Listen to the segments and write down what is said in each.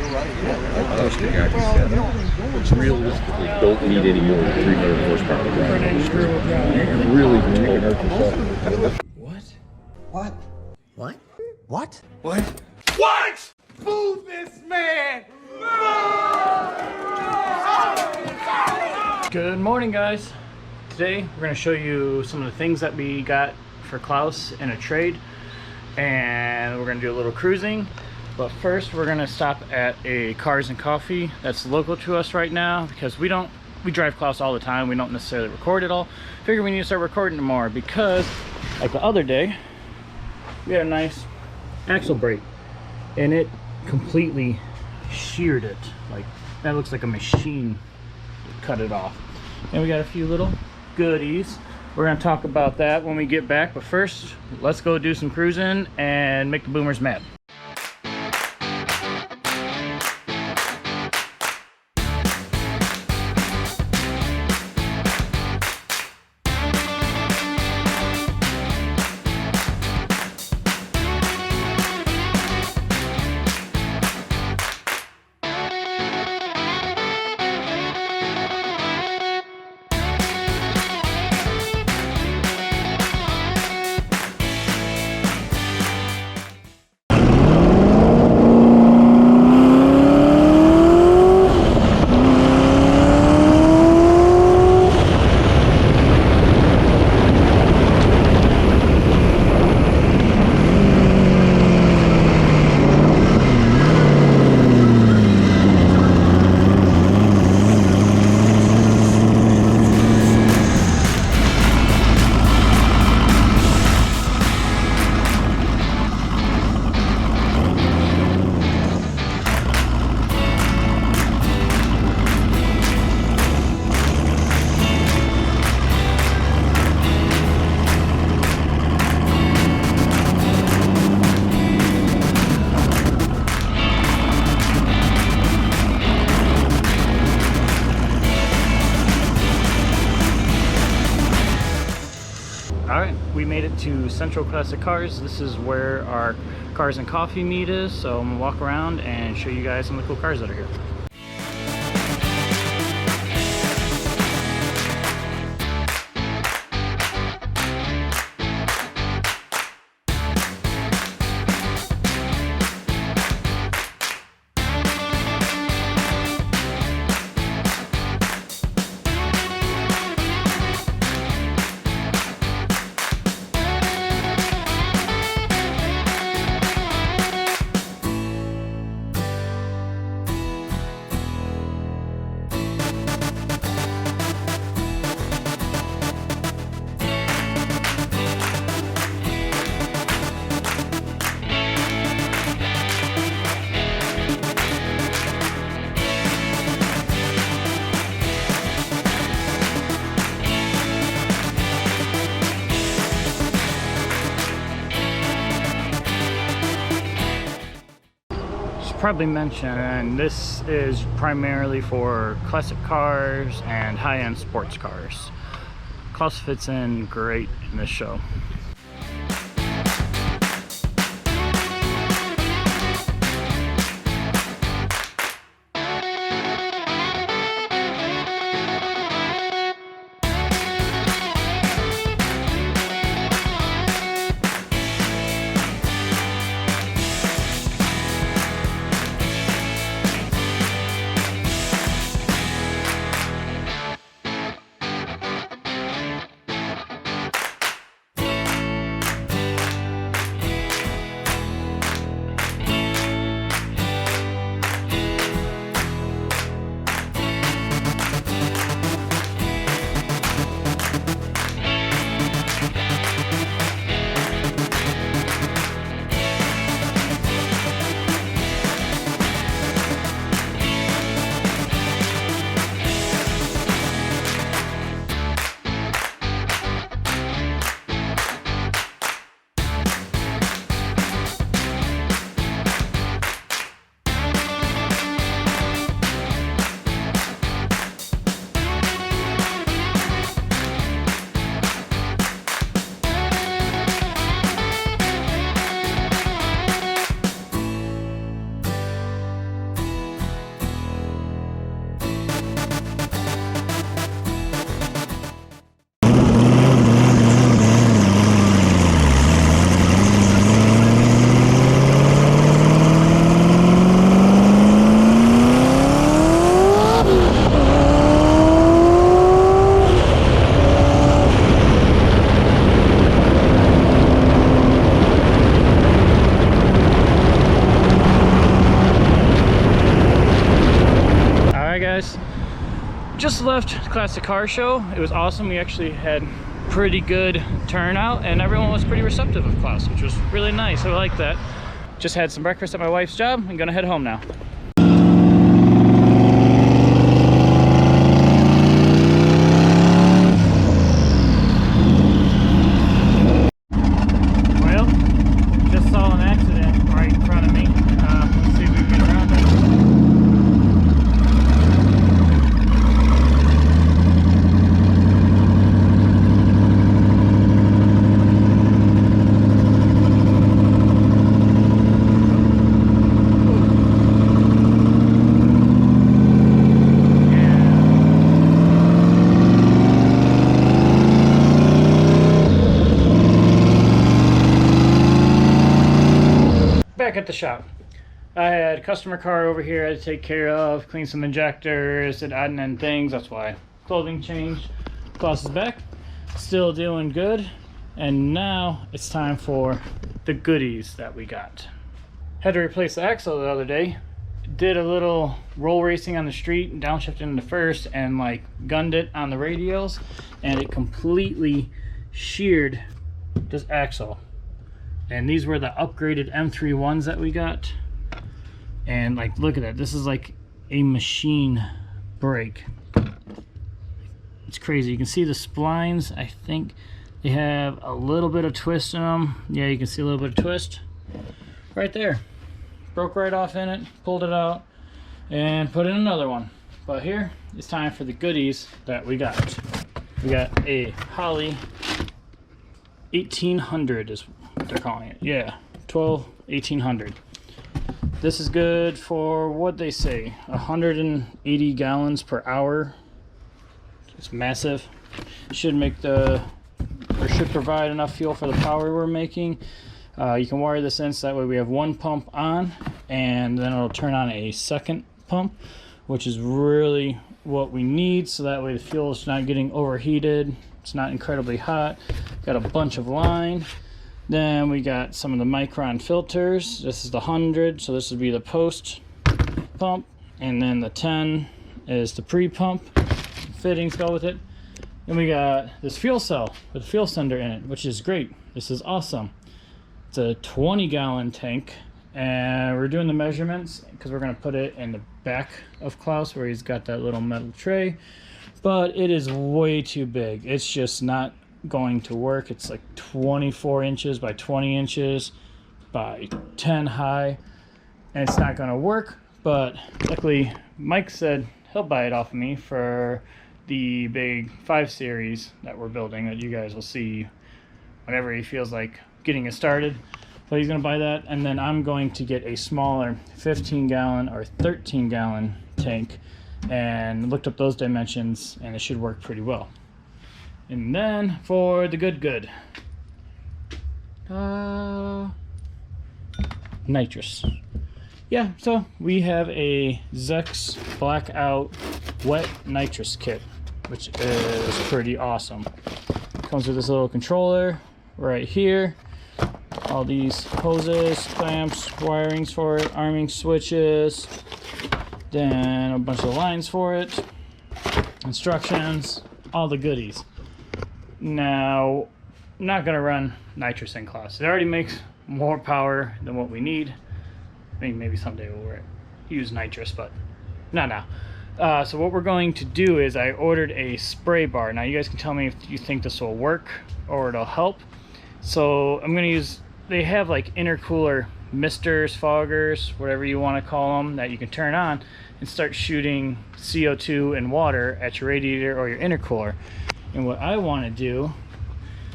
I wish the guy just said that. Which realistically don't need any more than 300 horsepower to drive. You really don't hurt yourself. What? What? What? Boo this man! Good morning, guys. Today we're going to show you some of the things that we got for Klaus in a trade, and we're going to do a little cruising. But first we're going to stop at a Cars and Coffee that's local to us right now, because we drive Klaus all the time. We don't necessarily record it all. Figure we need to start recording it more, because like the other day we had a nice axle brake and it completely sheared it. Like, that looks like a machine cut it off. And we got a few little goodies. We're going to talk about that when we get back, but first let's go do some cruising and make the boomers mad. Alright, we made it to Central Classic Cars. This is where our Cars and Coffee meet is, so I'm gonna walk around and show you guys some of the cool cars that are here. Probably mention, this is primarily for classic cars and high-end sports cars. Klaus fits in great in this show. just left Classic Car Show. It was awesome. We actually had pretty good turnout and everyone was pretty receptive of Klaus, which was really nice. I like that. Just had some breakfast at my wife's job. I'm gonna head home now. Well, just saw an accident right in front of me. Let's see if we can get around it. Back at the shop. I had a customer car over here I had to take care of, clean some injectors, and odd and end things. That's why clothing changed. Klaus is back, still doing good. And now it's time for the goodies that we got. Had to replace the axle the other day. Did a little roll racing on the street and downshifted into first and like gunned it on the radials, and it completely sheared this axle. And these were the upgraded M31s that we got. And like, look at that. This is like a machine brake. It's crazy. You can see the splines. I think they have a little bit of twist in them. Yeah, you can see a little bit of twist right there. Broke right off in it, pulled it out, and put in another one. But here, it's time for the goodies that we got. We got a Holley 1800 is what they're calling it. Yeah, 1800. This is good for what they say, 180 gallons per hour. It's massive. Should make the, or should provide enough fuel for the power we're making. You can wire this in so that way we have one pump on, and then it'll turn on a second pump, which is really what we need, so that way the fuel is not getting overheated. It's not incredibly hot. Got a bunch of line. Then we got some of the Micron filters. This is the 100, so this would be the post pump, and then the 10 is the pre-pump. Fittings go with it. Then we got this fuel cell with a fuel sender in it, which is great. This is awesome. It's a 20-gallon tank, and we're doing the measurements because we're going to put it in the back of Klaus where he's got that little metal tray, but it is way too big. It's just not going to work. It's like 24 inches by 20 inches by 10 high, and it's not going to work. But luckily Mike said he'll buy it off of me for the big 5 series that we're building that you guys will see whenever he feels like getting it started. So he's going to buy that, and then I'm going to get a smaller 15-gallon or 13-gallon tank, and looked up those dimensions, and it should work pretty well. And then for the good nitrous. Yeah, so we have a Zex Blackout wet nitrous kit, which is pretty awesome. Comes with this little controller right here, all these hoses, clamps, wirings for it, arming switches, then a bunch of lines for it, instructions, all the goodies. Now, I'm not going to run nitrous in Klaus. It already makes more power than what we need. I mean, maybe someday we'll use nitrous, but not now. So what we're going to do is I ordered a spray bar. Now you guys can tell me if you think this will work or it'll help. So I'm going to use, they have like intercooler misters, foggers, whatever you want to call them, that you can turn on and start shooting CO2 and water at your radiator or your intercooler. And what I want to do,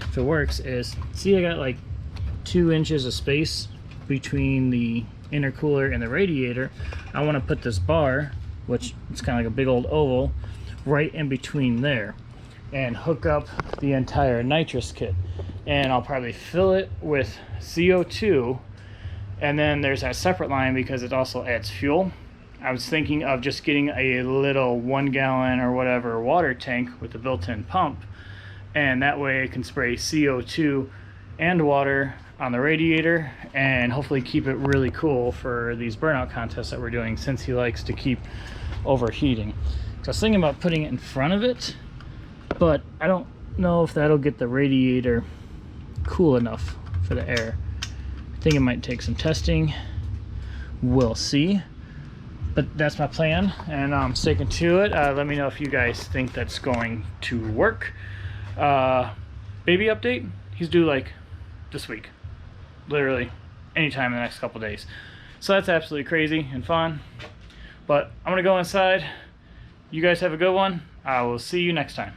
if it works, is, see I got like 2 inches of space between the intercooler and the radiator. I want to put this bar, which it's kind of like a big old oval, right in between there, and hook up the entire nitrous kit. And I'll probably fill it with CO2, and then there's that separate line because it also adds fuel. I was thinking of just getting a little 1 gallon or whatever water tank with a built-in pump, and that way it can spray CO2 and water on the radiator and hopefully keep it really cool for these burnout contests that we're doing, since he likes to keep overheating. So I was thinking about putting it in front of it, but I don't know if that'll get the radiator cool enough for the air. I think it might take some testing. We'll see. But that's my plan, and I'm sticking to it. Let me know if you guys think that's going to work. Baby update, he's due like this week. Literally anytime in the next couple days. So that's absolutely crazy and fun. But I'm gonna go inside. You guys have a good one. I will see you next time.